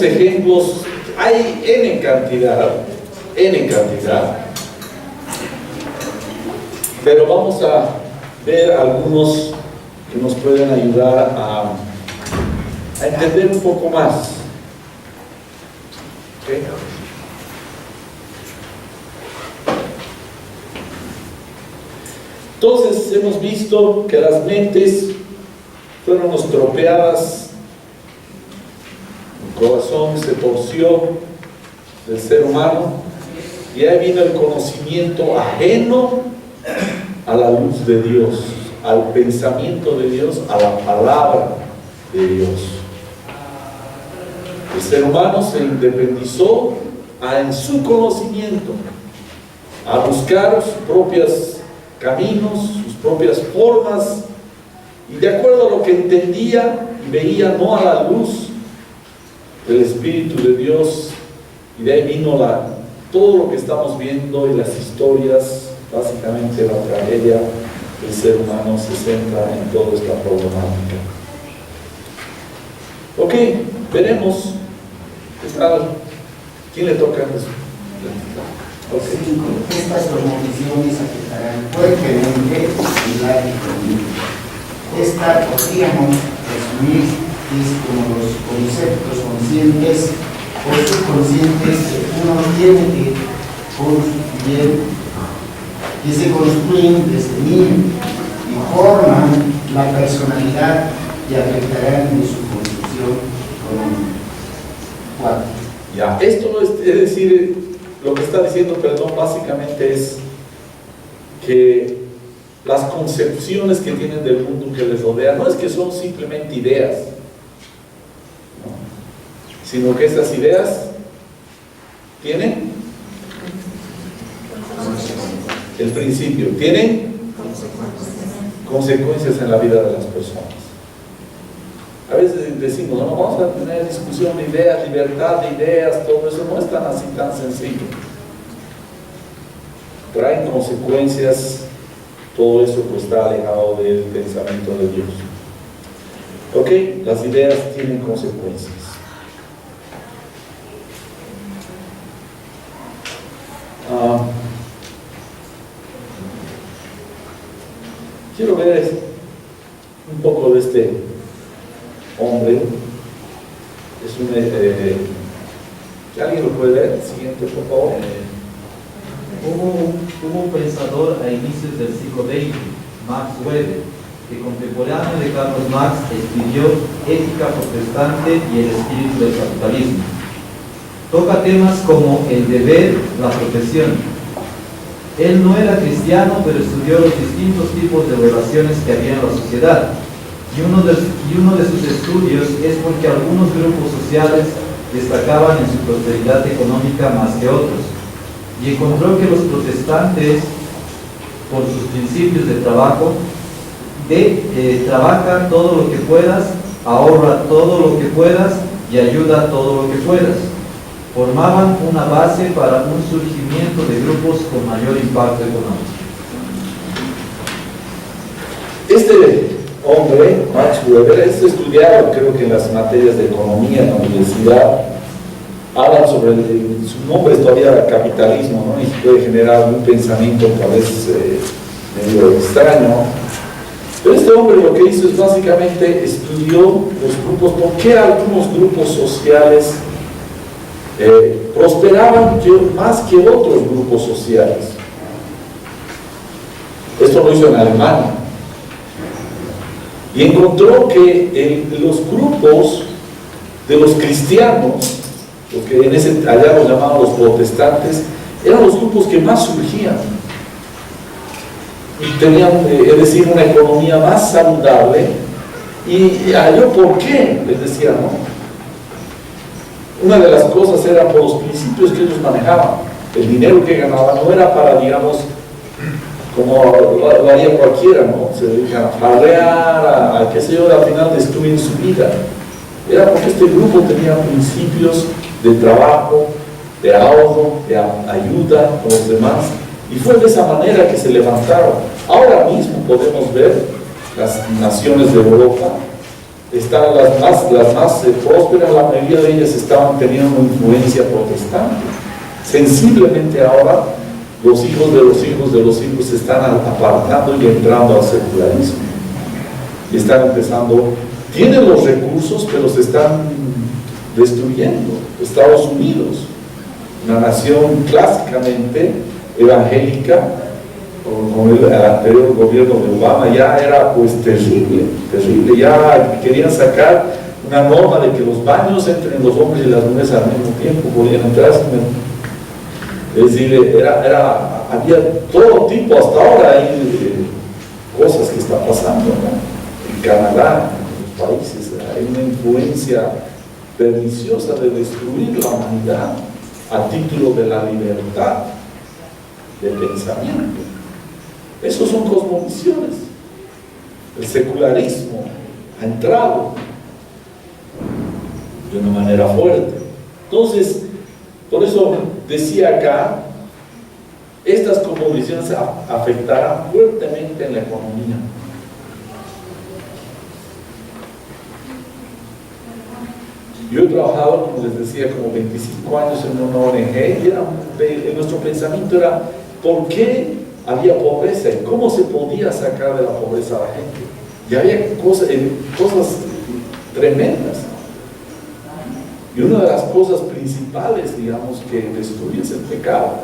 ejemplos, hay N cantidad, pero vamos a ver algunos que nos pueden ayudar a entender un poco más. ¿Okay? Entonces hemos visto que las mentes fueron estropeadas, el corazón se torció del ser humano y ahí vino el conocimiento ajeno a la luz de Dios, al pensamiento de Dios, a la palabra de Dios. El ser humano se independizó en su conocimiento, a buscar sus propios caminos, sus propias formas, y de acuerdo a lo que entendía y veía, no a la luz del Espíritu de Dios, y de ahí vino todo lo que estamos viendo y las historias, básicamente la tragedia del ser humano se centra en toda esta problemática. Ok, veremos. ¿Quién le toca eso? Okay. Estas promociones afectarán fuertemente el área económica. Esta podríamos resumir como los conceptos conscientes o subconscientes que uno tiene que construir, que se construyen desde niño y forman la personalidad y afectarán en su construcción económica. 4. Ya, esto no es decir. Lo que está diciendo, perdón, básicamente es que las concepciones que tienen del mundo que les rodea no es que son simplemente ideas, ¿no? Sino que esas ideas tienen el principio, tienen consecuencias en la vida de las personas. A veces decimos, no, vamos a tener discusión de ideas, libertad de ideas, todo eso no es tan así, tan sencillo. Traen consecuencias, todo eso pues está alejado del pensamiento de Dios. Ok, las ideas tienen consecuencias. Quiero ver un poco de este hombre. Es un ¿alguien lo puede ver? Siguiente, por favor. Hubo un pensador a inicios del siglo XX, Max Weber, que contemporáneo de Carlos Marx escribió Ética protestante y el espíritu del capitalismo. Toca temas como el deber, la profesión. Él no era cristiano, pero estudió los distintos tipos de relaciones que había en la sociedad. Y uno de sus estudios es porque algunos grupos sociales destacaban en su prosperidad económica más que otros. Y encontró que los protestantes, por sus principios de trabajo, trabaja todo lo que puedas, ahorra todo lo que puedas y ayuda todo lo que puedas, formaban una base para un surgimiento de grupos con mayor impacto económico. Este hombre, Max Weber, es estudiado creo que en las materias de economía en la universidad. Hablan sobre su nombre es todavía capitalismo, ¿no? Y puede generar un pensamiento tal vez medio extraño. Pero este hombre lo que hizo es básicamente estudió los grupos, por qué algunos grupos sociales prosperaban más que otros grupos sociales. Esto lo hizo en Alemania. Y encontró que los grupos de los cristianos, lo que allá los llamaban los protestantes, eran los grupos que más surgían y tenían, es decir, una economía más saludable. Y halló por qué, les decía, ¿no? Una de las cosas era por los principios que ellos manejaban. El dinero que ganaban no era para, digamos, como lo haría cualquiera, ¿no? Se dedican a farrear, a qué sé yo, al final destruyen su vida. Era porque este grupo tenía principios de trabajo, de ahorro, de ayuda con los demás, y fue de esa manera que se levantaron. Ahora mismo podemos ver las naciones de Europa Están las más prósperas, la mayoría de ellas estaban teniendo una influencia protestante. Sensiblemente ahora los hijos de los hijos de los hijos se están apartando y entrando al secularismo. Y están empezando, tienen los recursos, pero se están destruyendo. Estados Unidos, una nación clásicamente evangélica, con el anterior gobierno de Obama, ya era pues terrible, ya querían sacar una norma de que los baños entre los hombres y las mujeres al mismo tiempo podían entrar. Es decir, había todo tipo, hasta ahora hay cosas que están pasando, ¿no? En Canadá, en los países, hay una influencia perniciosa de destruir la humanidad a título de la libertad de pensamiento. Esos son cosmovisiones. El secularismo ha entrado de una manera fuerte. Entonces, por eso decía acá, estas cosmovisiones afectarán fuertemente en la economía. Yo he trabajado, como les decía, como 25 años en una ONG, y nuestro pensamiento era, ¿por qué había pobreza? ¿Y cómo se podía sacar de la pobreza a la gente? Y había cosas tremendas. Y una de las cosas principales, digamos, que destruye es el pecado.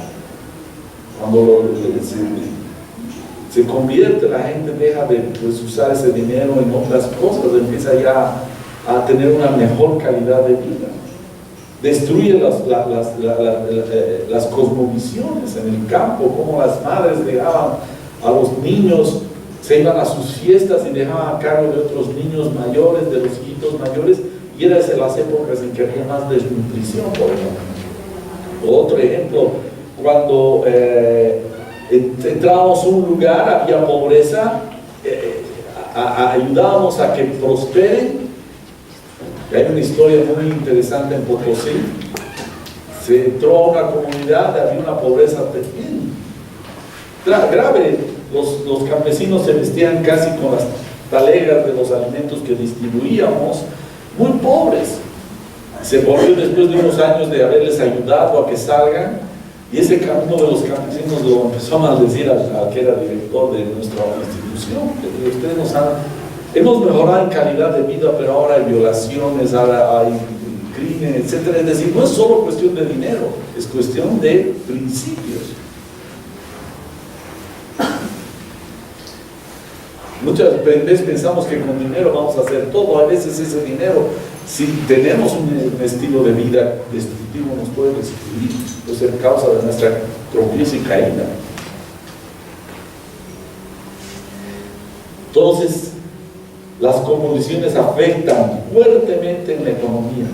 Cuando se convierte, la gente deja de usar ese dinero en otras cosas, empieza ya a tener una mejor calidad de vida. Destruye las cosmovisiones en el campo, como las madres dejaban a los niños, se iban a sus fiestas y dejaban a cargo de otros niños mayores, de los hijitos mayores, y eran las épocas en que había más desnutrición, por ejemplo. Otro ejemplo, cuando entrábamos a un lugar, había pobreza, ayudábamos a que prosperen. Hay una historia muy interesante en Potosí. Se entró a una comunidad, había una pobreza grave. Los campesinos se vestían casi con las talegas de los alimentos que distribuíamos, muy pobres. Se volvió después de unos años de haberles ayudado a que salgan, y ese uno de los campesinos lo empezó a maldecir al que era director de nuestra institución. Ustedes nos hemos mejorado en calidad de vida, pero ahora hay violaciones, ahora hay crimen, etc. Es decir, no es solo cuestión de dinero, es cuestión de principios. Muchas veces pensamos que con dinero vamos a hacer todo. A veces ese dinero, si tenemos un estilo de vida destructivo, nos puede destruir, puede ser causa de nuestra tropiezo y caída. Entonces, las cosmovisiones afectan fuertemente en la economía.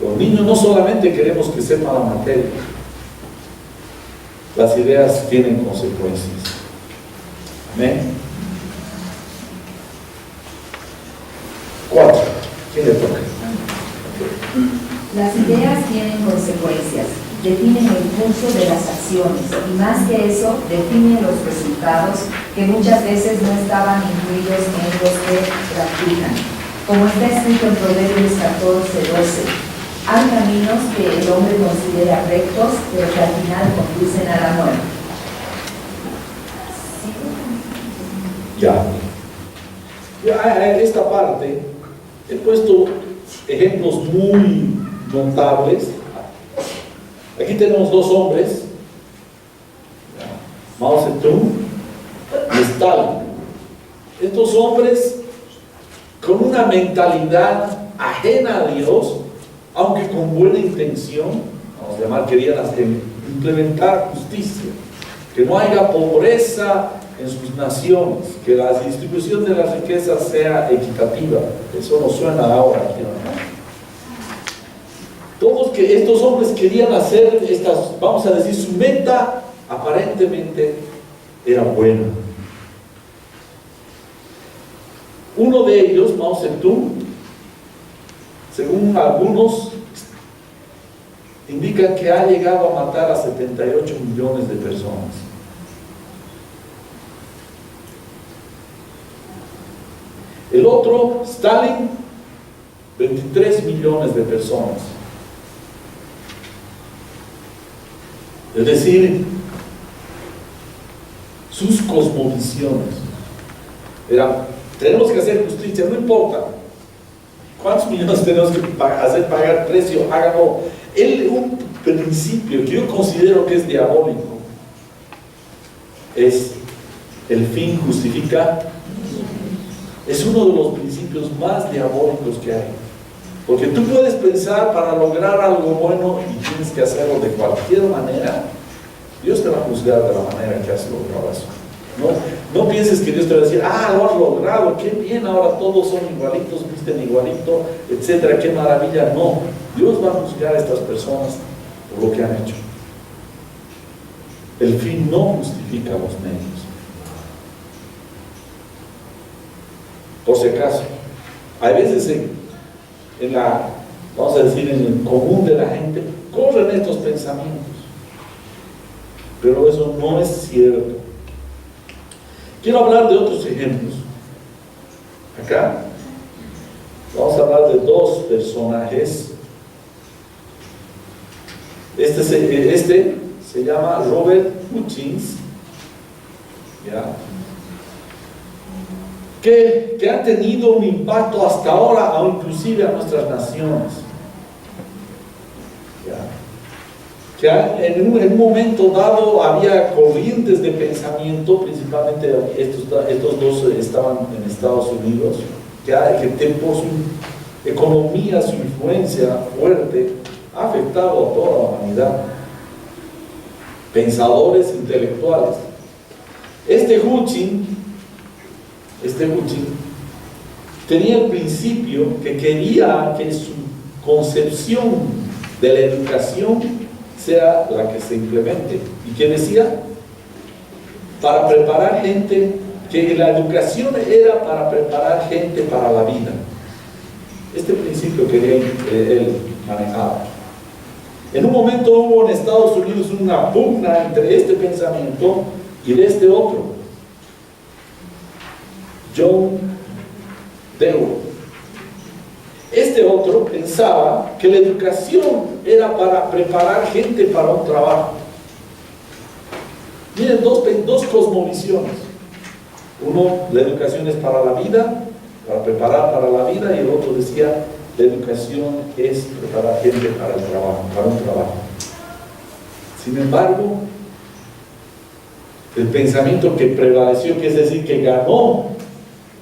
Los niños no solamente queremos que sepan la materia, las ideas tienen consecuencias. Amén. 4. ¿Quién le toca? Las ideas tienen consecuencias, definen el curso de las acciones y más que eso, definen los resultados que muchas veces no estaban incluidos en los que practican. Como está escrito en Proverbios 14:12, hay caminos que el hombre considera rectos, pero que al final conducen a la muerte. Ya. En esta parte he puesto ejemplos muy notables. Aquí tenemos dos hombres, Mao Zedong y Stalin. Estos hombres con una mentalidad ajena a Dios, aunque con buena intención, vamos a llamar, querían implementar justicia, que no haya pobreza en sus naciones, que la distribución de las riquezas sea equitativa. Eso nos suena ahora aquí, ¿no? Todos que estos hombres querían hacer estas, vamos a decir, su meta aparentemente era buena. Uno de ellos, Mao Zedong, según algunos, indican que ha llegado a matar a 78 millones de personas. El otro, Stalin, 23 millones de personas. Es decir, sus cosmovisiones eran: tenemos que hacer justicia, no importa cuántos millones tenemos que hacer pagar precio, háganlo. Un principio que yo considero que es diabólico es: el fin justifica. Es uno de los principios más diabólicos que hay, porque tú puedes pensar para lograr algo bueno y tienes que hacerlo de cualquier manera. Dios te va a juzgar de la manera que has logrado eso. No pienses que Dios te va a decir: ah, lo has logrado, qué bien, ahora todos son igualitos, visten igualito, etcétera, qué maravilla. No, Dios va a juzgar a estas personas por lo que han hecho. El fin no justifica los medios. Por si acaso, hay veces en la, vamos a decir, en el común de la gente, corren estos pensamientos, pero eso no es cierto. Quiero hablar de otros ejemplos. Acá vamos a hablar de dos personajes. Este se llama Robert Hutchins, ¿ya? Que ha tenido un impacto hasta ahora, o inclusive a nuestras naciones. ¿Ya? Que en un momento dado había corrientes de pensamiento, principalmente estos dos estaban en Estados Unidos, que por su economía, su influencia fuerte, ha afectado a toda la humanidad. Pensadores intelectuales. Este Hutchins tenía el principio que quería que su concepción de la educación sea la que se implemente, y que decía: para preparar gente, que la educación era para preparar gente para la vida. Este principio quería él manejar. En un momento hubo en Estados Unidos una pugna entre este pensamiento y de este otro, John Dewey. Este otro pensaba que la educación era para preparar gente para un trabajo. Miren, dos cosmovisiones. Uno, la educación es para la vida, para preparar para la vida, y el otro decía: la educación es preparar gente para el trabajo, para un trabajo. Sin embargo, el pensamiento que prevaleció, que es decir, que ganó,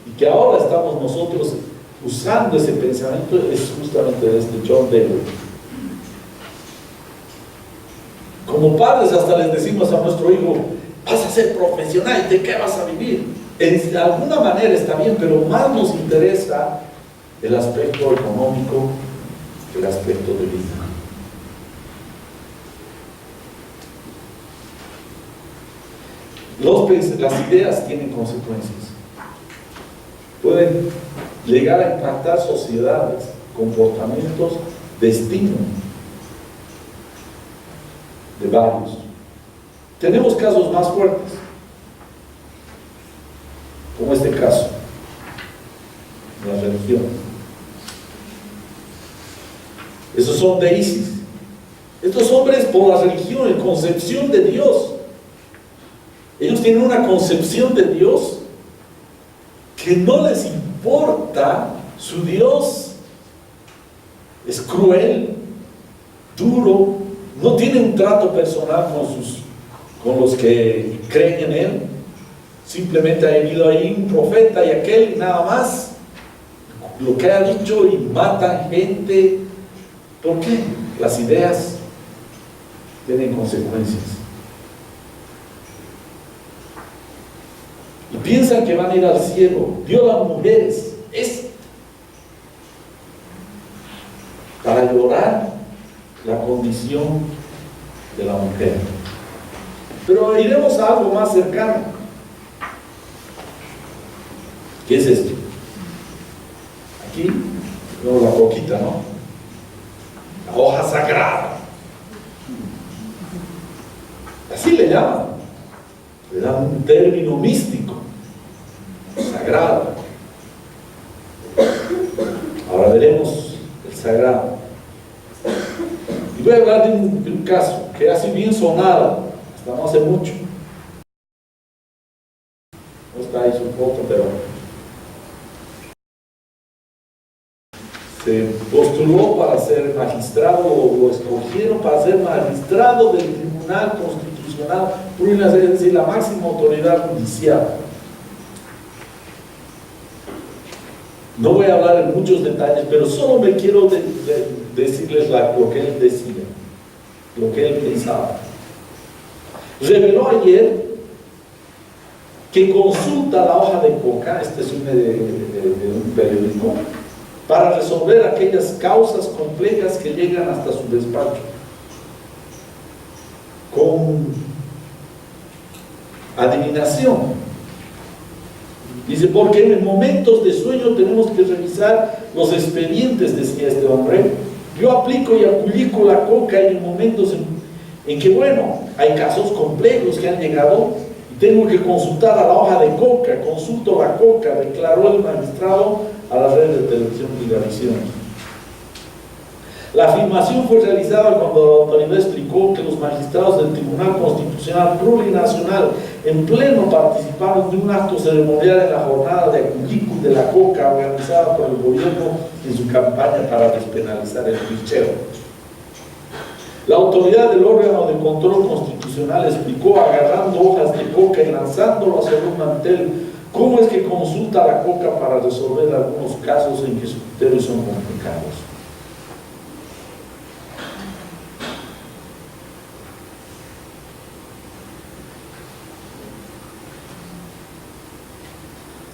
y que ahora estamos nosotros usando ese pensamiento, es justamente este John Dewey. Como padres hasta les decimos a nuestro hijo: vas a ser profesional, ¿de qué vas a vivir? De alguna manera está bien, pero más nos interesa el aspecto económico que el aspecto de vida. Las ideas tienen consecuencias. Pueden llegar a impactar sociedades, comportamientos, destino de varios. Tenemos casos más fuertes, como este caso de la religión. Esos son deístas. Estos hombres, por la religión, en concepción de Dios, ellos tienen una concepción de Dios que no les importa. Su Dios es cruel, duro, no tiene un trato personal con los que creen en Él. Simplemente ha venido ahí un profeta y aquel nada más, lo que ha dicho, y matan gente. ¿Por qué? Las ideas tienen consecuencias. Y piensan que van a ir al cielo. Violan mujeres. Es para llorar la condición de la mujer. Pero iremos a algo más cercano. ¿Qué es esto? Aquí tenemos la coquita, ¿no? La hoja sagrada. Así le llaman. Le dan un término místico, sagrado. saberemos el sagrado. Y voy a hablar de un caso que hace bien sonado, hasta no hace mucho. No está ahí su foto, pero se postuló para ser magistrado, o lo escogieron para ser magistrado del Tribunal Constitucional Plurinacional, es decir, la máxima autoridad judicial. No voy a hablar en muchos detalles, pero solo me quiero decirles lo que él decía, lo que él pensaba. Reveló ayer que consulta la hoja de coca, este es de un periódico, para resolver aquellas causas complejas que llegan hasta su despacho, con adivinación. Dice, porque en momentos de sueño tenemos que revisar los expedientes, decía este hombre. Yo aplico y aculico la coca en momentos en que, bueno, hay casos complejos que han llegado y tengo que consultar a la hoja de coca, consulto la coca, declaró el magistrado a la red de televisión y Univisión. La afirmación fue realizada cuando la autoridad explicó que los magistrados del Tribunal Constitucional Plurinacional en pleno participaron de un acto ceremonial en la jornada de aculico de la coca organizada por el gobierno en su campaña para despenalizar el picheo. La autoridad del órgano de control constitucional explicó, agarrando hojas de coca y lanzándolo hacia un mantel, cómo es que consulta la coca para resolver algunos casos en que sus criterios son complicados.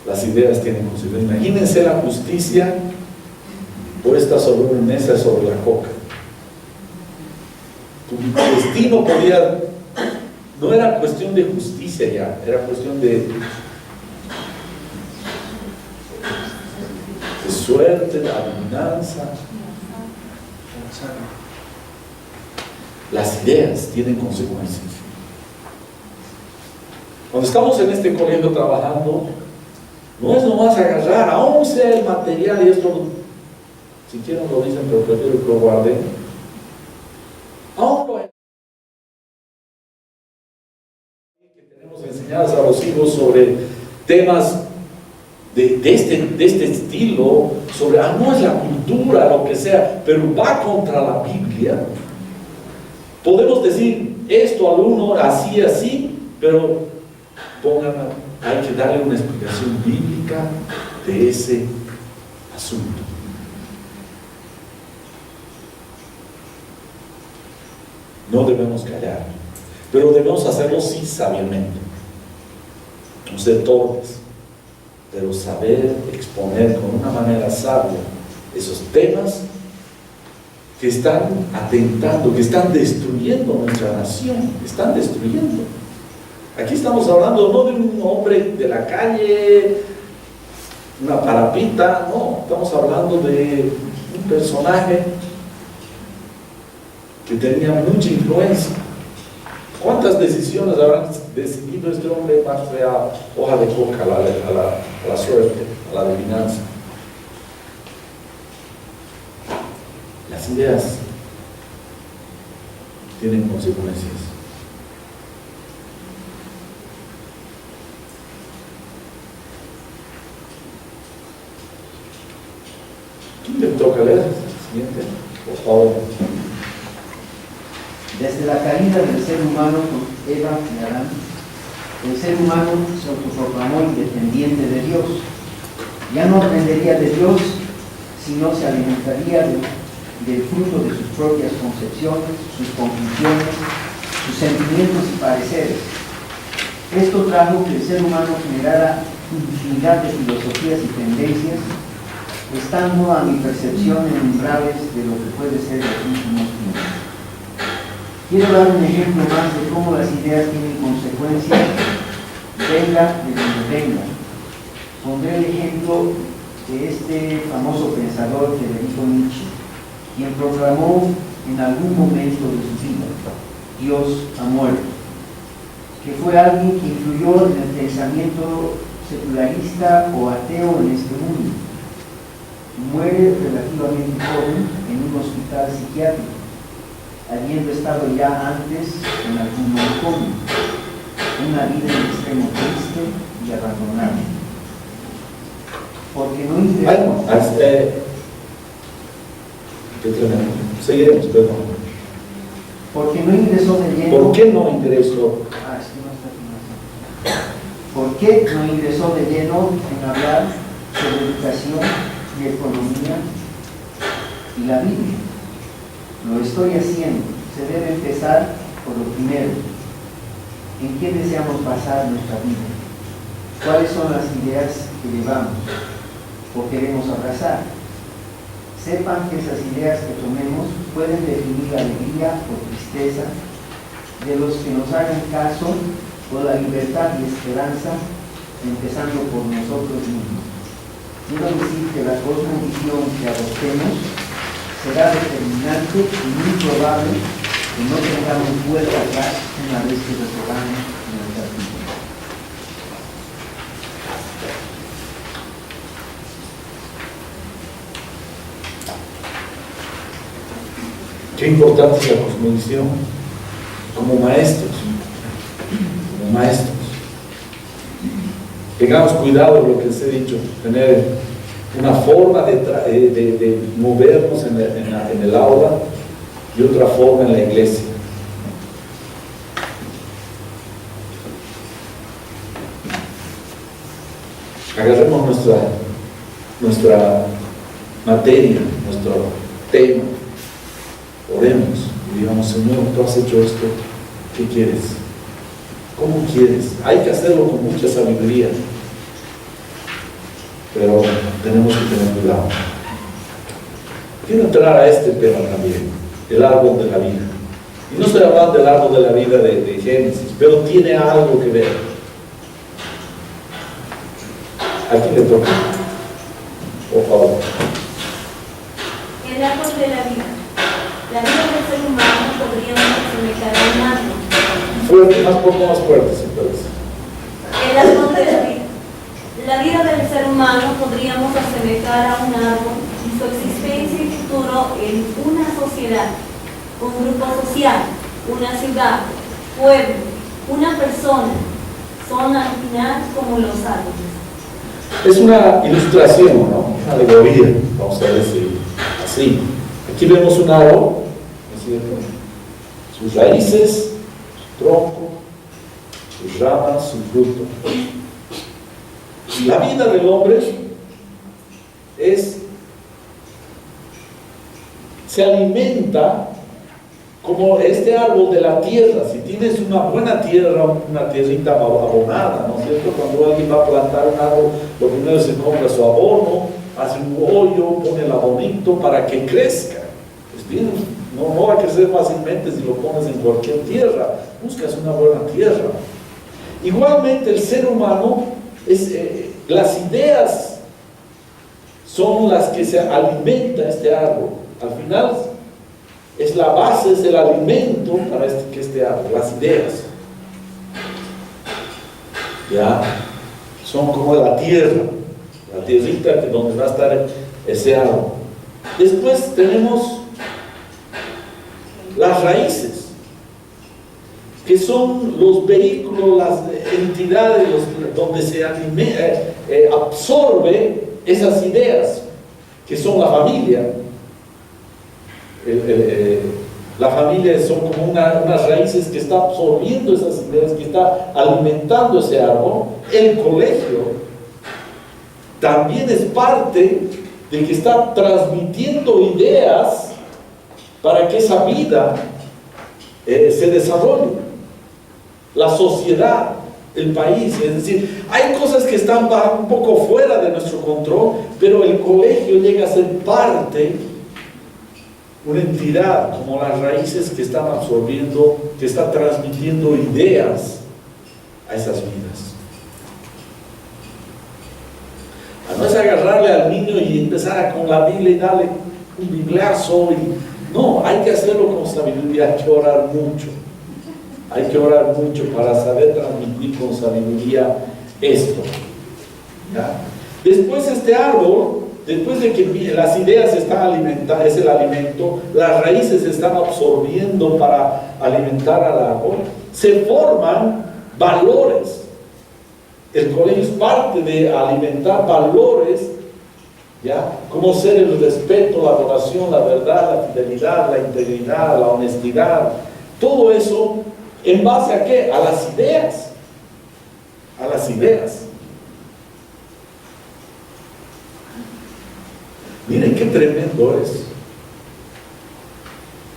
Las ideas tienen consecuencias. Imagínense la justicia puesta sobre una mesa sobre la coca. Tu destino podía, no era cuestión de justicia ya, era cuestión de suerte, de adivinanza. Las ideas tienen consecuencias. Cuando estamos en este colegio trabajando, no es nomás agarrar, aún sea el material, y esto, si quieren lo dicen, pero prefiero que lo guarden. Aún lo que tenemos enseñadas a los hijos sobre temas de este estilo, sobre, no es la cultura, lo que sea, pero va contra la Biblia. Podemos decir esto al uno, así, pero hay que darle una explicación bíblica de ese asunto. No debemos callar, pero debemos hacerlo sí sabiamente. No ser torpes, pero saber exponer con una manera sabia esos temas que están atentando, que están destruyendo nuestra nación, están destruyendo. Aquí estamos hablando no de un hombre de la calle, una parapita, no, estamos hablando de un personaje que tenía mucha influencia. ¿Cuántas decisiones habrán decidido este hombre más de hoja de coca, a la suerte, a la adivinanza? Las ideas tienen consecuencias. ¿Quién le toca leer? Siguiente, por favor. Desde la caída del ser humano con Eva y Adán, el ser humano se autoproclamó independiente de Dios. Ya no aprendería de Dios, sino se alimentaría del fruto de sus propias concepciones, sus conclusiones, sus sentimientos y pareceres. Esto trajo que el ser humano generara infinidad de filosofías y tendencias, estando a mi percepción en umbrales de lo que puede ser los últimos tiempos. Quiero dar un ejemplo más de cómo las ideas tienen consecuencias, venga de donde venga. Pondré el ejemplo de este famoso pensador Friedrich Nietzsche, quien proclamó en algún momento de su vida: Dios ha muerto, que fue alguien que influyó en el pensamiento secularista o ateo en este mundo. muere relativamente joven en un hospital psiquiátrico, habiendo estado ya antes en algún manicomio, una vida en extremo triste y abandonada. Porque no ingresó. Qué tremendo. Seguiremos, perdón. Porque no ingresó de lleno. ¿Por qué no ingresó? Es que no está aquí. ¿Por qué no ingresó de lleno en hablar sobre educación y economía y la Biblia? Lo estoy haciendo. Se debe empezar por lo primero. ¿En qué deseamos basar nuestra vida? ¿Cuáles son las ideas que llevamos o queremos abrazar? Sepan que esas ideas que tomemos pueden definir la alegría o tristeza de los que nos hagan caso, o la libertad y esperanza, empezando por nosotros mismos. Quiero decir que la cosmovisión que adoptemos será determinante y muy probable que no tengamos vuelta atrás una vez que recorramos nuestra vida. Qué importante es la cosmovisión como maestros, Tengamos cuidado de lo que les he dicho, tener una forma de movernos en el aula y otra forma en la iglesia. Agarremos nuestra materia, nuestro tema, oremos y digamos: Señor, tú has hecho esto, ¿qué quieres? ¿Cómo quieres? Hay que hacerlo con mucha sabiduría, pero tenemos que tener cuidado. Quiero entrar a este tema también, el árbol de la vida. Y no estoy hablando del árbol de la vida de Génesis, pero tiene algo que ver. Aquí le toca, por favor. El árbol de la vida. La vida del ser humano podríamos asemejar a un árbol. Fuerte, más fuerte, si puedes. El árbol de la vida. La vida del ser humano podríamos asemejar a un árbol y su existencia y futuro en una sociedad, un grupo social, una ciudad, pueblo, una persona, son al final como los árboles. Es una ilustración, ¿no? Una alegoría, vamos a decir así. Aquí vemos un árbol, ¿no es cierto? Sus raíces, su tronco, sus ramas, su fruto. La vida del hombre se alimenta como este árbol de la tierra. Si tienes una buena tierra, una tierrita abonada, ¿no es cierto? Cuando alguien va a plantar un árbol, lo primero se compra su abono, hace un hoyo, pone el abonito para que crezca. Pues bien, no va a crecer fácilmente si lo pones en cualquier tierra. Buscas una buena tierra. Igualmente el ser humano, las ideas son las que se alimenta este árbol. Al final es la base, es el alimento para este árbol, las ideas. Ya, son como la tierra, la tierrita donde va a estar ese árbol. Después tenemos las raíces, que son los vehículos, las entidades donde se absorbe esas ideas, que son la familia. La familia son como unas raíces que está absorbiendo esas ideas, que está alimentando ese árbol. El colegio también es parte de que está transmitiendo ideas para que esa vida se desarrolle. La sociedad, el país, es decir, hay cosas que están un poco fuera de nuestro control, pero el colegio llega a ser parte, una entidad como las raíces que están absorbiendo, que está transmitiendo ideas a esas vidas. No es agarrarle al niño y empezar con la Biblia y darle un biblazo. No, hay que hacerlo con sabiduría, hay que orar mucho. Hay que orar mucho para saber transmitir con sabiduría esto. ¿Ya? Después este árbol después de que las ideas están alimentadas, es el alimento, las raíces se están absorbiendo para alimentar al árbol, se forman valores. El colegio es parte de alimentar valores, ¿ya? Como ser el respeto, la adoración, la verdad, la fidelidad, la integridad, la honestidad. Todo eso, ¿en base a qué? A las ideas. A las ideas. Miren qué tremendo es.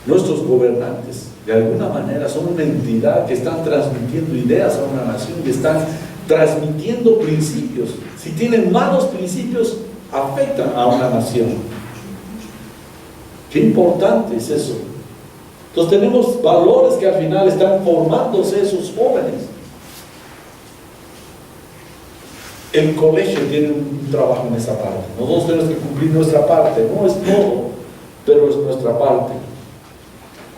Nuestros gobernantes, de alguna manera, son una entidad que están transmitiendo ideas a una nación y están transmitiendo principios. Si tienen malos principios, afectan a una nación. Qué importante es eso. Entonces tenemos valores que al final están formándose esos jóvenes. El colegio tiene un trabajo en esa parte. Nosotros tenemos que cumplir nuestra parte. No es todo, pero es nuestra parte.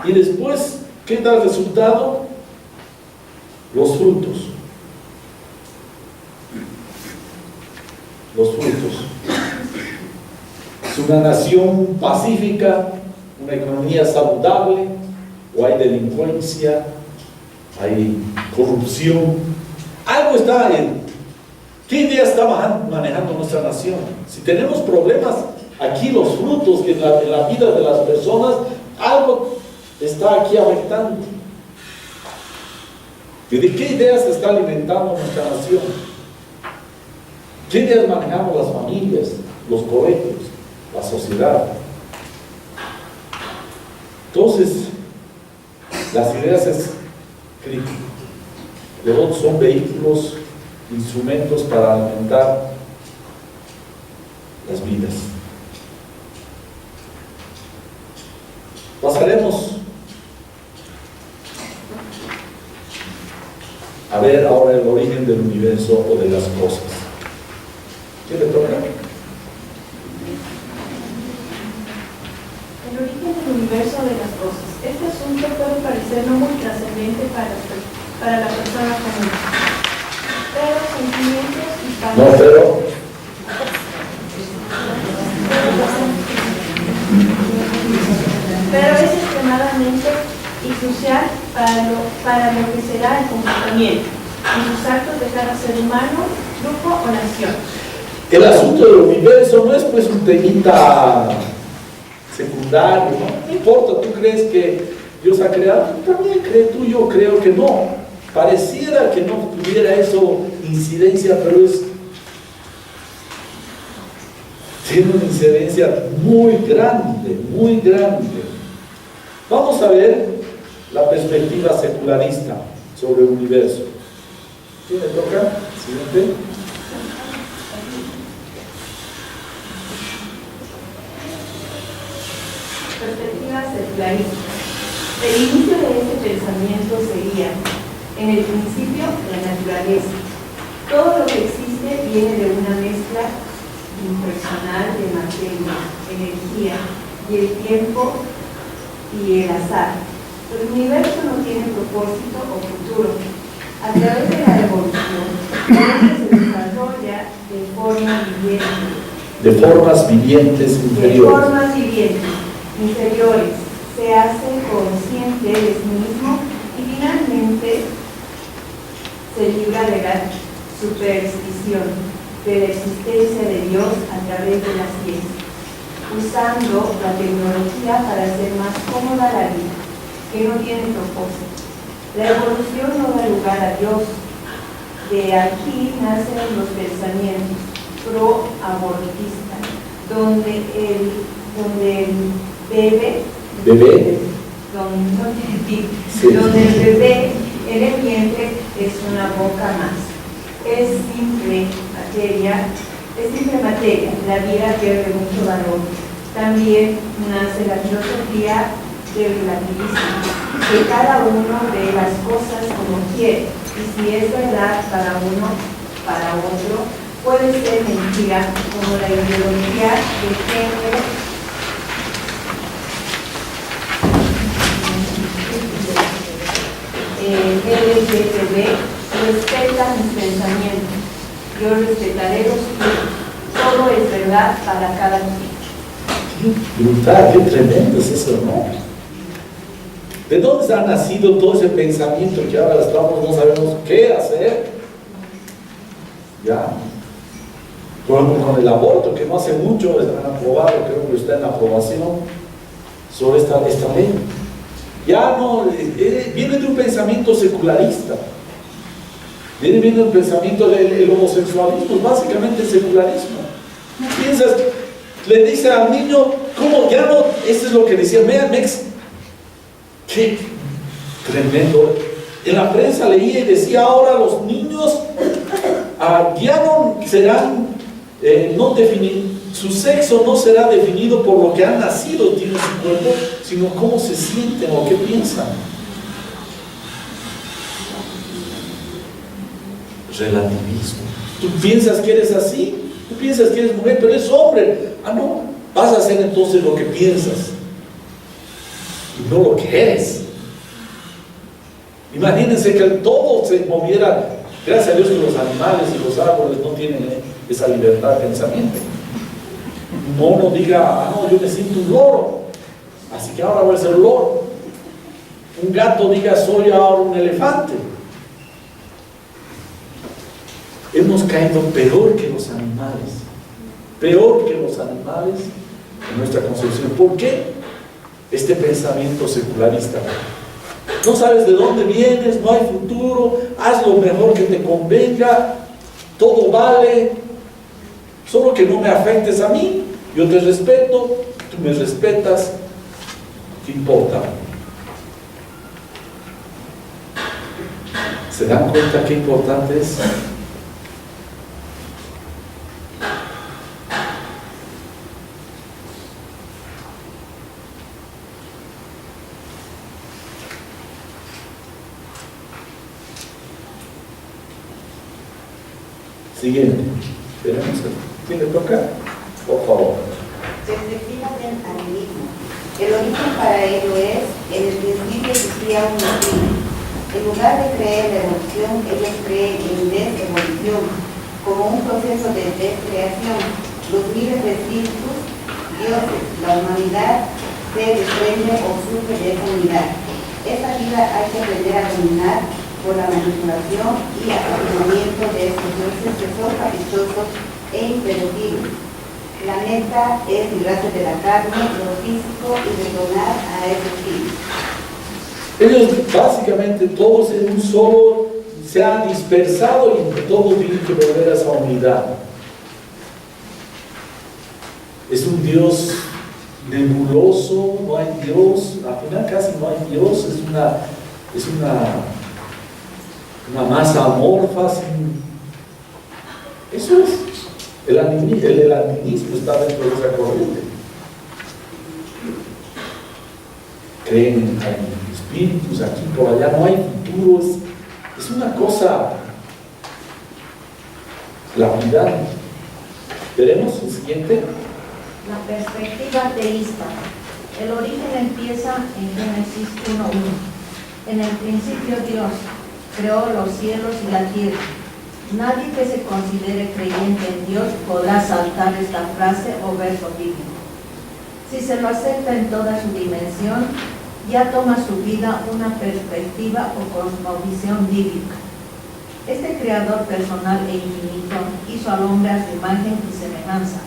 Y después, ¿qué da el resultado? Los frutos. Los frutos. Es una nación pacífica, una economía saludable, o hay delincuencia, hay corrupción. Algo está en. ¿Qué idea está manejando nuestra nación? Si tenemos problemas, aquí los frutos en la vida de las personas, algo está aquí afectando. ¿Y de qué ideas se está alimentando nuestra nación? ¿Qué ideas manejamos las familias, los colegios, la sociedad? Entonces, las ideas es crítico. Los otros son vehículos, instrumentos para alimentar las vidas. Pasaremos a ver ahora el origen del universo o de las cosas. ¿Qué le toca? El origen del universo de las cosas. Este asunto puede parecer no muy trascendente para la persona común. Pero sentimientos y palabras. Pero es extremadamente y crucial para lo que será el comportamiento en sus actos de cada ser humano, grupo o nación. El asunto del universo no es pues un temita secundario, ¿no? No importa, tú crees que Dios ha creado, tú también crees, tú, yo creo que no. Pareciera que no tuviera eso incidencia, pero tiene una incidencia muy grande, muy grande. Vamos a ver la perspectiva secularista sobre el universo. ¿Quién le toca? Siguiente. Perspectiva secularista. El inicio de este pensamiento sería: en el principio, la naturaleza. Todo lo que existe viene de una mezcla impersonal de materia, energía y el tiempo y el azar. El universo no tiene propósito o futuro. A través de la evolución, se desarrolla de forma viviente. De formas vivientes inferiores. De formas vivientes inferiores. Se hace consciente de sí mismo y finalmente se libra de la superstición de la existencia de Dios a través de la ciencia, usando la tecnología para hacer más cómoda la vida, que no tiene propósito. La evolución no da lugar a Dios. De aquí nacen los pensamientos pro-abortistas, donde el bebé, donde el bebé en el vientre es una boca más. Es simple materia, la vida pierde mucho valor. También nace la filosofía del relativismo, que cada uno ve las cosas como quiere, y si es verdad para uno, para otro, puede ser mentira, como la ideología de género. LGTB respeta mis pensamientos, yo respetaré los tuyos. todo es verdad para cada quien. Qué brutal, qué tremendo es eso, ¿no? ¿De dónde ha nacido todo ese pensamiento que ahora estamos, no sabemos qué hacer? Ya. Por ejemplo, con el aborto, que no hace mucho han aprobado, creo que está en aprobación sobre esta ley. Ya no, viene de un pensamiento secularista. Viene de un pensamiento del homosexualismo, básicamente el secularismo. Piensas, le dice al niño, ¿cómo? Ya no, eso es lo que decía Mex. Qué tremendo. En la prensa leía y decía, ahora los niños ya no serán, su sexo no será definido por lo que han nacido, tiene su cuerpo, sino cómo se sienten o qué piensan. Relativismo. Tú piensas que eres así, tú piensas que eres mujer, pero eres hombre. Ah, no, vas a hacer entonces lo que piensas y no lo que eres. Imagínense que todo se moviera. Gracias a Dios que los animales y los árboles no tienen esa libertad de pensamiento. Un mono diga, ah, no, yo me siento un loro, así que ahora voy a ser loro. Un gato diga, soy ahora un elefante. Hemos caído peor que los animales, en nuestra concepción. ¿Por qué? Este pensamiento secularista. No sabes de dónde vienes, no hay futuro, haz lo mejor que te convenga, todo vale, solo que no me afectes a mí, yo te respeto, tú me respetas, ¿qué importa? ¿Se dan cuenta qué importante es? Siguiente. ¿Quién le toca? Por favor. Perspectiva del animismo. El origen para ello es, en el principio existía un espíritu. En lugar de creer en la evolución, ellos creen en desevolución, como un proceso de descreación. Los miles de espíritus, dioses, la humanidad se desprende o sufre de esa unidad. Esa vida hay que aprender a dominar por la manipulación y apasionamiento de estos dioses que son caprichosos e impredecibles. La meta es librarse de la carne, lo físico y retornar a ese espíritu. Ellos básicamente todos en un solo se han dispersado y todos tienen que volver a esa unidad. Es un Dios nebuloso, no hay Dios, al final casi no hay Dios, es una masa amorfa. Eso es. El animismo está dentro de esa corriente. Creen en espíritus aquí por allá, no hay futuro, es una cosa lapidante. ¿Veremos el siguiente? La perspectiva teísta. El origen empieza en Génesis 1:1. En el principio Dios creó los cielos y la tierra. Nadie que se considere creyente en Dios podrá saltar esta frase o verso bíblico. Si se lo acepta en toda su dimensión, ya toma su vida una perspectiva o cosmovisión bíblica. Este creador personal e infinito hizo al hombre a su imagen y semejanza.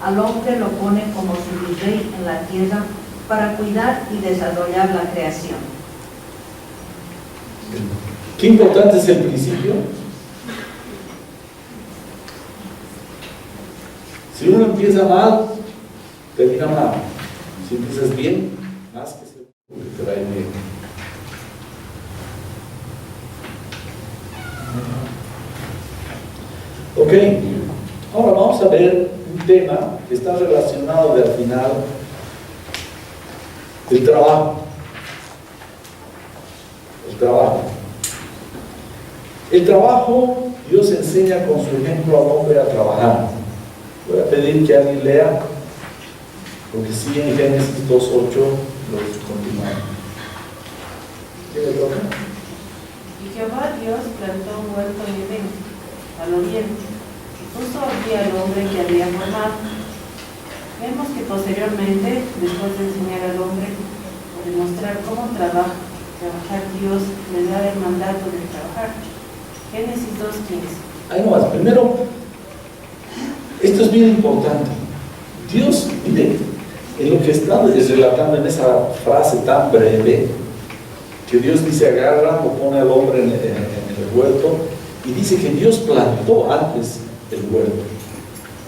Al hombre lo pone como su virrey en la tierra para cuidar y desarrollar la creación. Qué importante es el principio. Si uno empieza mal, termina mal. Si empiezas bien, más que seguro que te va a ir bien. Ok, ahora vamos a ver un tema que está relacionado al final del trabajo. El trabajo, Dios enseña con su ejemplo al hombre a trabajar. Voy a pedir que alguien lea, porque sí en Génesis 2:8 los continuamos. ¿Qué le toca? Y Jehová Dios plantó un huerto en Edén, al oriente, puso allí al hombre que había formado. Vemos que posteriormente, después de enseñar al hombre, o demostrar cómo trabajar Dios, le da el mandato de trabajar. Génesis 2:15. Ahí nomás, primero, esto es bien importante. Dios, mire, en lo que está relatando en esa frase tan breve, que Dios dice agarra o pone al hombre en el huerto, y dice que Dios plantó antes el huerto.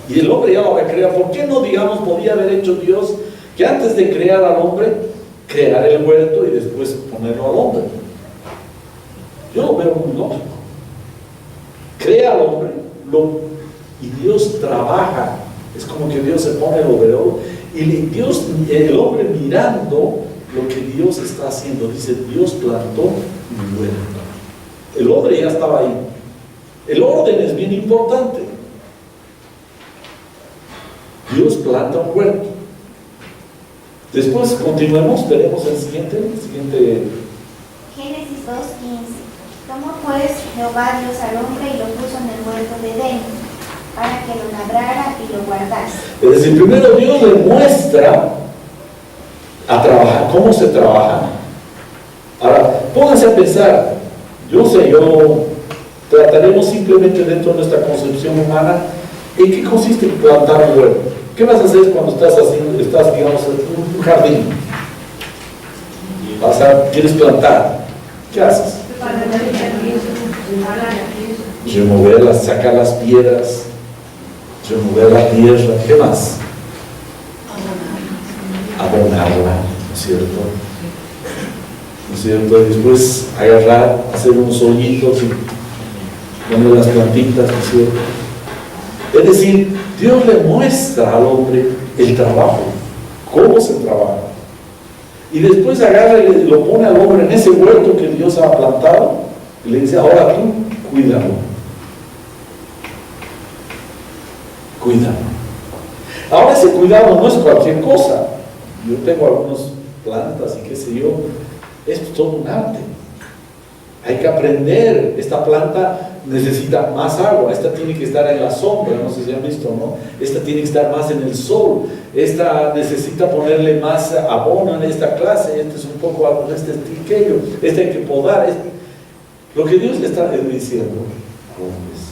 Y el hombre ya lo había creado. ¿Por qué no, digamos, podía haber hecho Dios que antes de crear al hombre, crear el huerto y después ponerlo al hombre? Yo lo veo muy lógico. Crea al hombre y Dios trabaja. Es como que Dios se pone el overol y el hombre mirando lo que Dios está haciendo. Dice, Dios plantó un huerto. El hombre ya estaba ahí. El orden es bien importante. Dios planta un huerto. Después continuemos, veremos el siguiente. Génesis 2:15. Tomó pues Jehová Dios al hombre y lo puso en el huerto de Edén, para que lo labrara y lo guardase. Es decir, primero Dios le muestra a trabajar, cómo se trabaja. Ahora, pónganse a pensar, yo trataremos simplemente dentro de nuestra concepción humana, ¿en qué consiste plantar un huerto? ¿Qué vas a hacer cuando estás, digamos, en un jardín? ¿Quieres plantar? ¿Qué haces? Removerlas, sacar las piedras, remover la tierra, ¿qué más? Abonarla, ¿no es cierto? ¿No es cierto? Y después agarrar, hacer unos hoyitos y poner las plantitas, ¿no es cierto? Es decir, Dios le muestra al hombre el trabajo, cómo se trabaja. Y después agarra y lo pone al hombre en ese huerto que Dios ha plantado y le dice, ahora tú, cuídalo. Cuídalo. Ahora ese cuidado no es cualquier cosa. Yo tengo algunas plantas y qué sé yo. Esto es todo un arte. Hay que aprender. Esta planta necesita más agua, esta tiene que estar en la sombra, no sé si han visto, ¿no? Esta tiene que estar más en el sol, esta necesita ponerle más abono en esta clase, este es un poco algo, este es aquello, este hay que podar. Lo que Dios le está diciendo, jóvenes,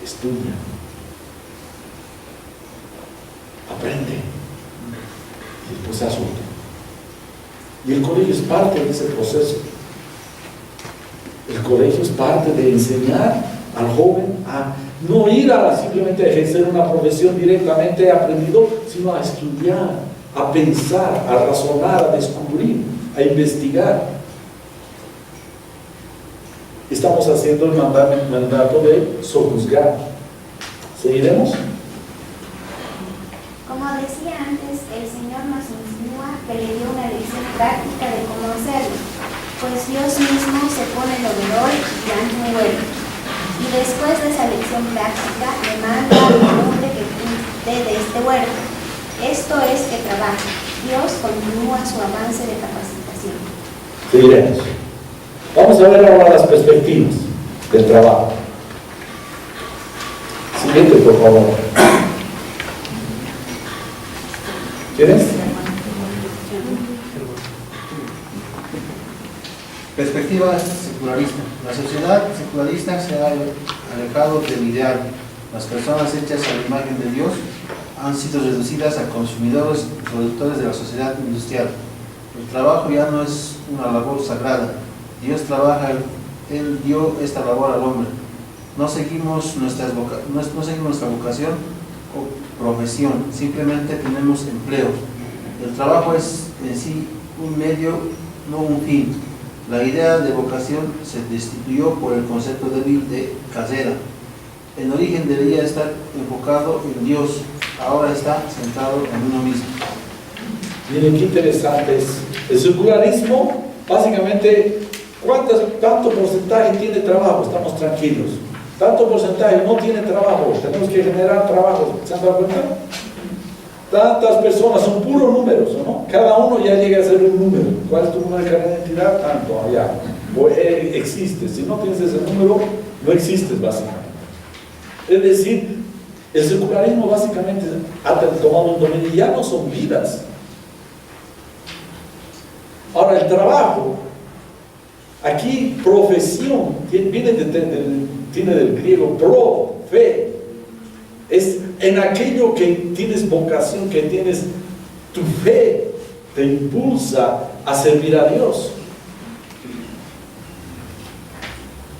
estudia, aprende, y después haz otro. Y el colegio es parte de ese proceso. El colegio es parte de enseñar al joven a no ir a simplemente a ejercer una profesión directamente aprendido, sino a estudiar, a pensar, a razonar, a descubrir, a investigar. Estamos haciendo el mandato de sojuzgar. ¿Seguiremos? Como decía antes, el Señor nos insinúa que le dio una lección práctica de cómo hacerlo, pues Dios mismo se pone el overol y planta un huerto. Y después de esa lección práctica, le manda al hombre que cuide de este huerto. Esto es que trabaja. Dios continúa su avance de capacitación. Seguiremos. Vamos a ver ahora las perspectivas del trabajo. Siguiente, por favor. ¿Quieres? Perspectiva secularista. La sociedad secularista se ha alejado del ideal. Las personas hechas a la imagen de Dios han sido reducidas a consumidores y productores de la sociedad industrial. El trabajo ya no es una labor sagrada. Dios trabaja, Él dio esta labor al hombre. No seguimos nuestra vocación o profesión, simplemente tenemos empleo. El trabajo es en sí un medio, no un fin. La idea de vocación se destituyó por el concepto débil de carrera. En origen debía estar enfocado en Dios, ahora está centrado en uno mismo. Miren qué interesante es. El secularismo, básicamente, tanto porcentaje tiene trabajo? Estamos tranquilos. Tanto porcentaje no tiene trabajo, tenemos que generar trabajo. ¿Se han dado cuenta? Tantas personas, son puros números, ¿no? Cada uno ya llega a ser un número. ¿Cuál es tu número de carnet de identidad? Tanto, allá. Existe. Si no tienes ese número, no existes, básicamente. Es decir, el secularismo básicamente ha tomado un dominio y ya no son vidas. Ahora, el trabajo, aquí profesión, viene del griego pro, fe. Es en aquello que tienes vocación, que tienes tu fe, te impulsa a servir a Dios.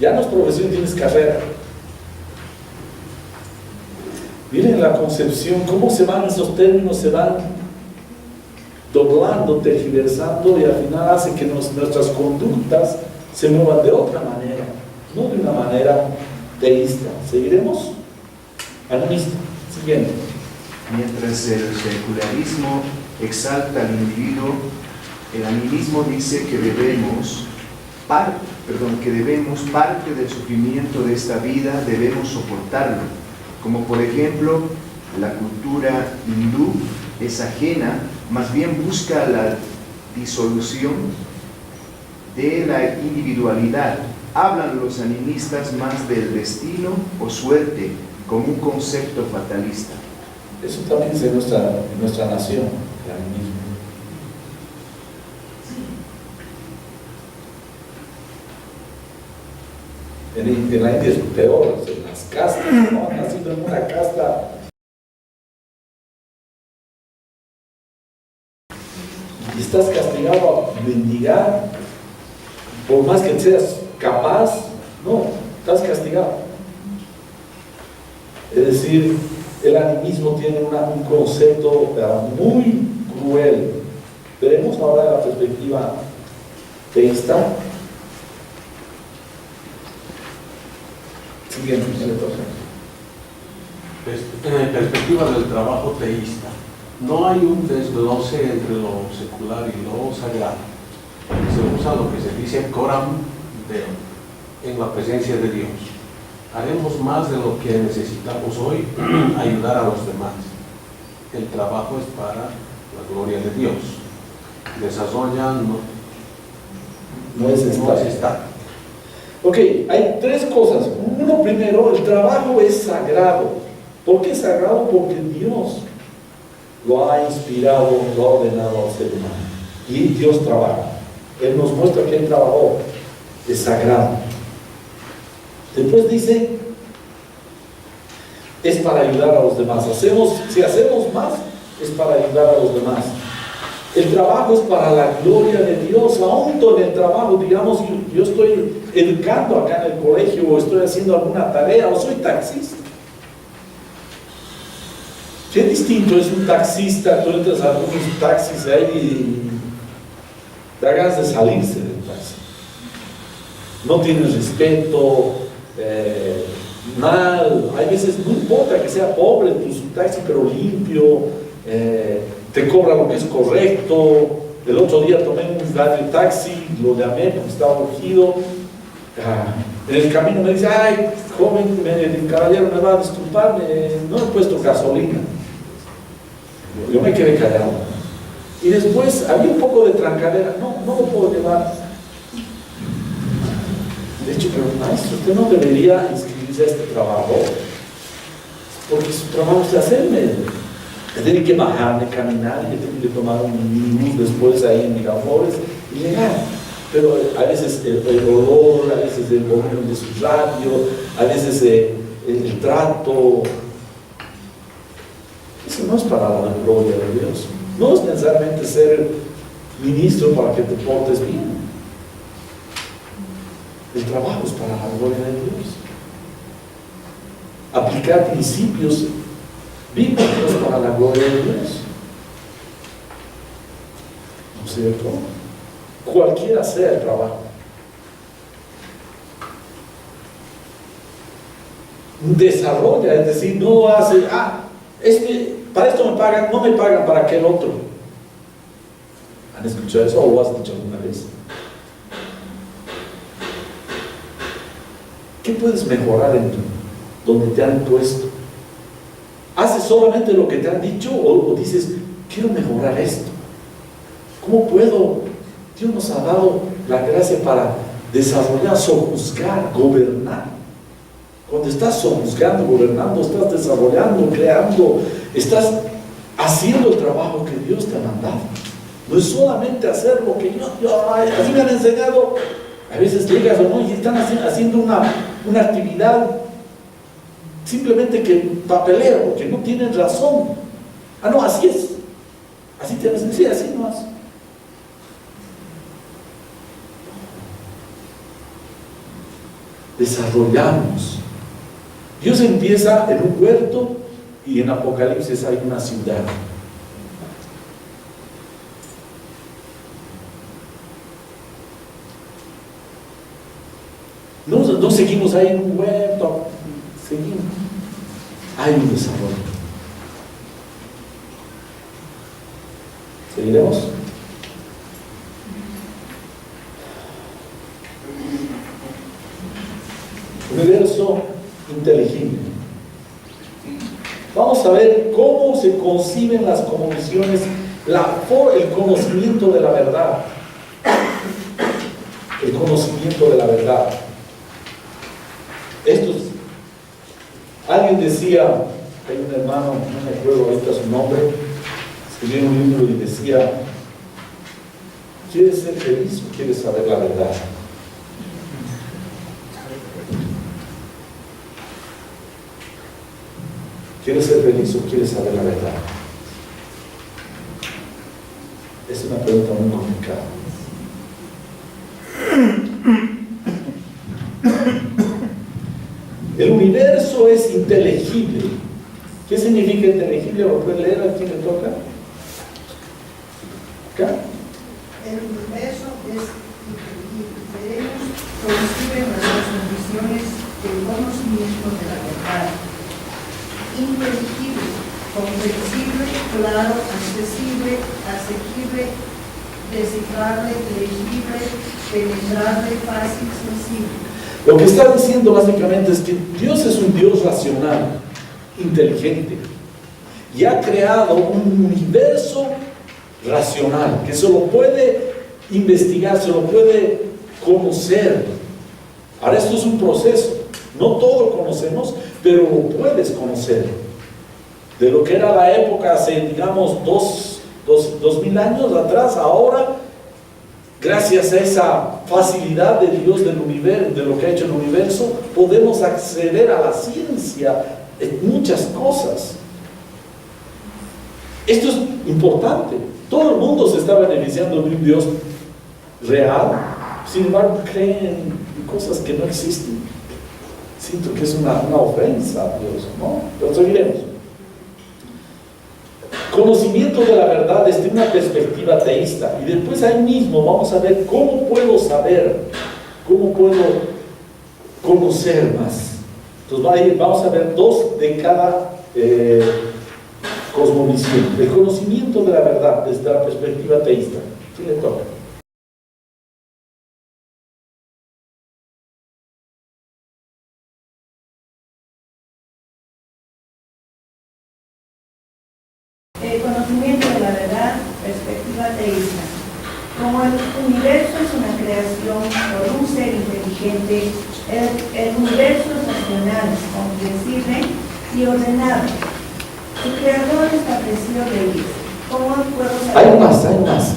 Ya no es profesión, tienes carrera. Miren la concepción, cómo se van esos términos, se van doblando, tergiversando y al final hace que nuestras conductas se muevan de otra manera, no de una manera teísta. ¿Seguiremos? Animista. Siguiente. Mientras el secularismo exalta al individuo, el animismo dice que debemos parte del sufrimiento de esta vida, debemos soportarlo. Como por ejemplo, la cultura hindú es ajena, más bien busca la disolución de la individualidad. Hablan los animistas más del destino o suerte como un concepto fatalista. Eso también es en nuestra nación, el animismo. En la India es peor, en las castas, ¿no? Han nacido en una casta. Y estás castigado a mendigar, por más que seas capaz, no, estás castigado. Es decir, el animismo tiene un concepto muy cruel. Veremos ahora la perspectiva teísta. Siguiente. En perspectiva del trabajo teísta, no hay un desglose entre lo secular y lo sagrado. Se usa lo que se dice coram deo, en la presencia de Dios. Haremos más de lo que necesitamos hoy, ayudar a los demás. El trabajo es para la gloria de Dios. Desarrolla No es estar. estar. Ok, hay tres cosas. Uno, primero, el trabajo es sagrado. ¿Por qué es sagrado? Porque Dios lo ha inspirado, lo ha ordenado al ser humano. Y Dios trabaja. Él nos muestra que Él trabajó. Es sagrado. Después dice, es para ayudar a los demás. Si hacemos más, es para ayudar a los demás. El trabajo es para la gloria de Dios. Aún en el trabajo, digamos, yo estoy educando acá en el colegio o estoy haciendo alguna tarea o soy taxista. Qué distinto es un taxista. Tú entras a algunos taxis ahí y da ganas de salirse del taxi. No tienes respeto, mal. Hay veces, no importa que sea pobre tu taxi, pero limpio, te cobra lo que es correcto. El otro día tomé un radio taxi, lo llamé porque estaba urgido. En el camino me dice, ay, joven, el caballero me va a disculpar, no he puesto gasolina. Yo me quedé callado. Y después había un poco de trancadera, no lo puedo llevar. De hecho, pero maestro, usted no debería inscribirse a este trabajo, porque su trabajo es hacerme. Tiene que bajarme, caminar, y tengo que tomar un minibús después ahí en Miraflores y llegar. Pero a veces el olor, a veces el volumen de su radio, a veces el trato. Eso no es para la gloria de Dios. No es necesariamente ser ministro para que te portes bien. El trabajo es para la gloria de Dios. Aplicar principios bíblicos para la gloria de Dios. ¿No es cierto? Cualquiera sea el trabajo. Desarrolla, es decir, no hace, para esto me pagan, no me pagan para aquel otro. ¿Han escuchado eso o lo has dicho alguna vez? ¿Qué puedes mejorar en donde te han puesto? ¿Haces solamente lo que te han dicho o dices, quiero mejorar esto? ¿Cómo puedo? Dios nos ha dado la gracia para desarrollar, sojuzgar, gobernar. Cuando estás sojuzgando, gobernando, estás desarrollando, creando, estás haciendo el trabajo que Dios te ha mandado. No es solamente hacer lo que así me han enseñado. A veces llegas o no y están haciendo una actividad simplemente que papelero, que no tienen razón. Ah, no, así es. Así tienes que decir, así no es. Desarrollamos. Dios empieza en un huerto y en Apocalipsis hay una ciudad. No seguimos ahí en un huerto, seguimos. Hay un desarrollo. ¿Seguiremos? Universo inteligible. Vamos a ver cómo se conciben las cosmovisiones, el conocimiento de la verdad. El conocimiento de la verdad. Alguien decía, hay un hermano, no me acuerdo ahorita su nombre, escribió un libro y decía: ¿quieres ser feliz o quieres saber la verdad? ¿Quieres ser feliz o quieres saber la verdad? Es una pregunta muy complicada. El universo es inteligible. ¿Qué significa inteligible? ¿Lo pueden leer? ¿A quién le toca? ¿Acá? El universo es inteligible. Debemos coinciden las condiciones del conocimiento de la verdad. Inteligible, comprensible, claro, accesible, asequible, descifrable, legible, penetrable, fácil, sensible. Lo que está diciendo básicamente es que Dios es un Dios racional, inteligente, y ha creado un universo racional que se lo puede investigar, se lo puede conocer. Ahora, esto es un proceso, no todo lo conocemos, pero lo puedes conocer. De lo que era la época hace, digamos, 2000 años atrás, ahora, gracias a esa facilidad de Dios del universo, de lo que ha hecho el universo, podemos acceder a la ciencia en muchas cosas. Esto es importante. Todo el mundo se está beneficiando de un Dios real, sin embargo creen en cosas que no existen. Siento que es una ofensa a Dios, ¿no? Pero seguiremos. Conocimiento de la verdad desde una perspectiva teísta. Y después ahí mismo vamos a ver cómo puedo saber, cómo puedo conocer más. Entonces vamos a ver dos de cada cosmovisión. El conocimiento de la verdad desde la perspectiva teísta. ¿Quién le toca? El conocimiento de la verdad, perspectiva teísta. Como el universo es una creación por un ser inteligente, el universo es racional, comprensible y ordenado. Su creador estableció leyes. ¿Cómo puedo saber? Hay más.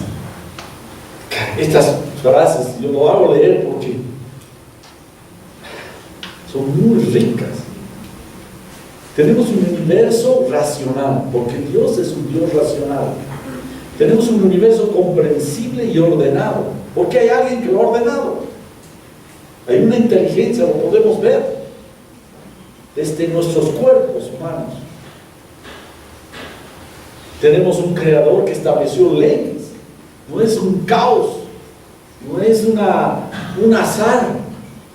Estas frases yo lo hago leer porque son muy ricas. Tenemos un universo racional, porque Dios es un Dios racional. Tenemos un universo comprensible y ordenado, porque hay alguien que lo ha ordenado. Hay una inteligencia, lo podemos ver desde nuestros cuerpos humanos. Tenemos un creador que estableció leyes. No es un caos, no es un azar.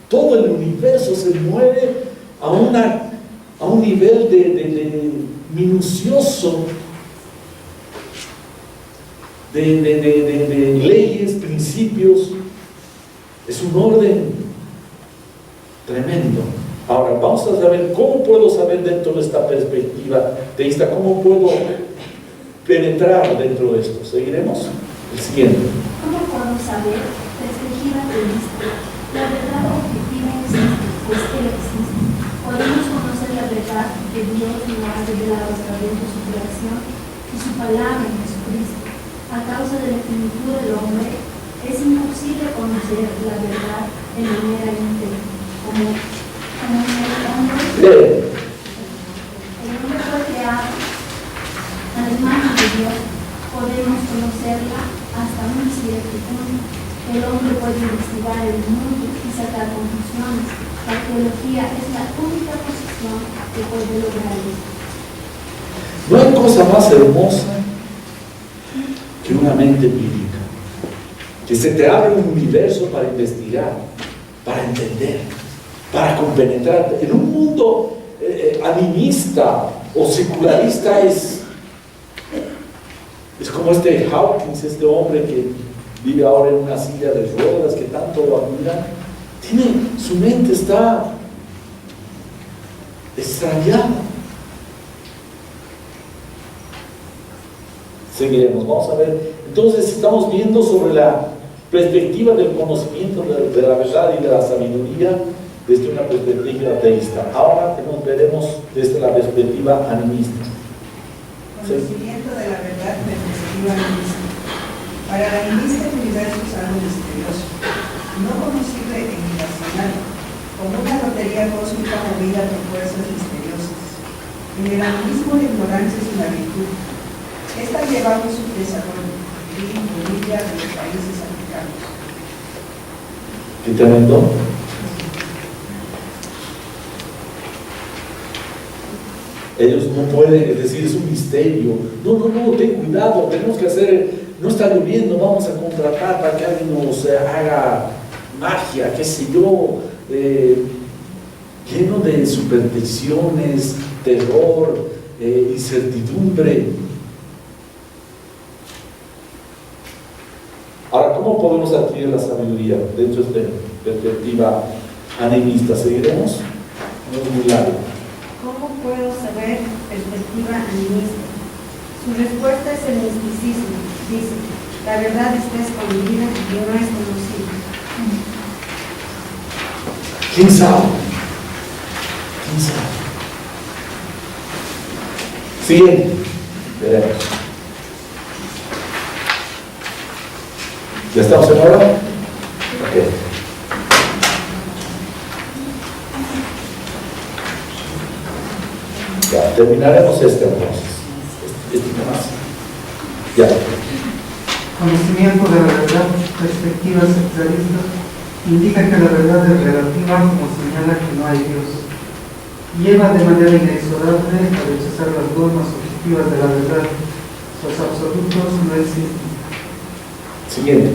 Todo el universo se mueve a un nivel de minucioso de leyes, principios. Es un orden tremendo. Ahora, vamos a saber cómo puedo saber dentro de esta perspectiva teísta, cómo puedo penetrar dentro de esto. ¿Seguiremos? El siguiente. ¿Cómo puedo saber, perspectiva teísta, la verdad objetiva existe, pues Él existe? Con revelado a través de su creación y su palabra en Jesucristo. A causa de la finitud del hombre, es imposible conocer la verdad de manera íntegra. Como el hombre fue creado a las manos de Dios, podemos conocerla hasta un cierto punto. El hombre puede investigar el mundo y sacar conclusiones. La teología es la única posición que puede lograr esto. No hay cosa más hermosa que una mente bíblica, que se te abre un universo para investigar, para entender, para compenetrar. En un mundo animista o secularista es como este Hawkins, este hombre que vive ahora en una silla de ruedas, que tanto lo admira. Su mente está extraviada. Seguiremos, vamos a ver. Entonces estamos viendo sobre la perspectiva del conocimiento de la verdad y de la sabiduría desde una perspectiva ateísta. Ahora veremos desde la perspectiva animista. Conocimiento de la verdad, perspectiva animista. Para el animista el universo es algo misterioso, no conocible e irracional, como una lotería cósmica movida por fuerzas misteriosas. En el animismo la ignorancia es una virtud. Esta ha llevado su desarrollo en Bolivia de los países africanos. ¿Qué tremendo? Ellos no pueden, es decir, es un misterio. No, ten cuidado, tenemos que hacer, no está lloviendo, vamos a contratar para que alguien nos haga magia, qué sé yo, lleno de supersticiones, terror, incertidumbre. Ahora, ¿cómo podemos adquirir la sabiduría dentro de esta perspectiva animista? ¿Seguiremos? No es muy largo. ¿Cómo puedo saber perspectiva animista? Su respuesta es el misticismo. Dice, la verdad está escondida y no es conocida. ¿Quién sabe? ¿Quién sabe? Siguiente. Veremos. ¿Ya estamos en hora? Ok. Ya, terminaremos este entonces. Este más. Ya. Conocimiento de la verdad, perspectiva sectarista, indica que la verdad es relativa como señala que no hay Dios. Lleva de manera inexorable a rechazar las normas objetivas de la verdad. Los absolutos no existen. Siguiente.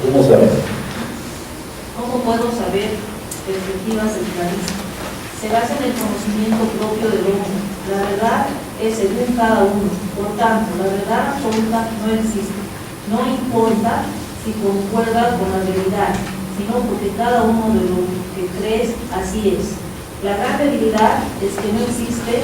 ¿Cómo saber? ¿Cómo puedo saber perspectiva sectarista? Se basa en el conocimiento propio del hombre. La verdad es según cada uno. Por tanto, la verdad absoluta no existe. No importa si concuerda con la realidad, sino porque cada uno de lo que crees así es. La gran debilidad es que no existe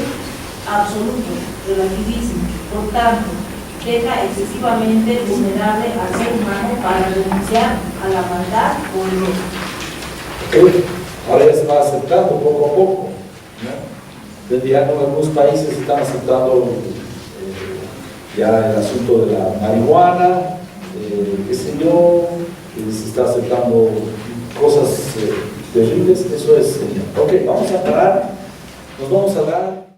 absoluto, relativismo. Por tanto, deja excesivamente vulnerable al ser humano para renunciar a la maldad o el error. Ahora ya se va aceptando poco a poco, ¿no? Desde ya en algunos países están aceptando ya el asunto de la marihuana, qué sé yo, se está aceptando cosas terribles. Eso es, ok, vamos a parar, nos vamos a dar.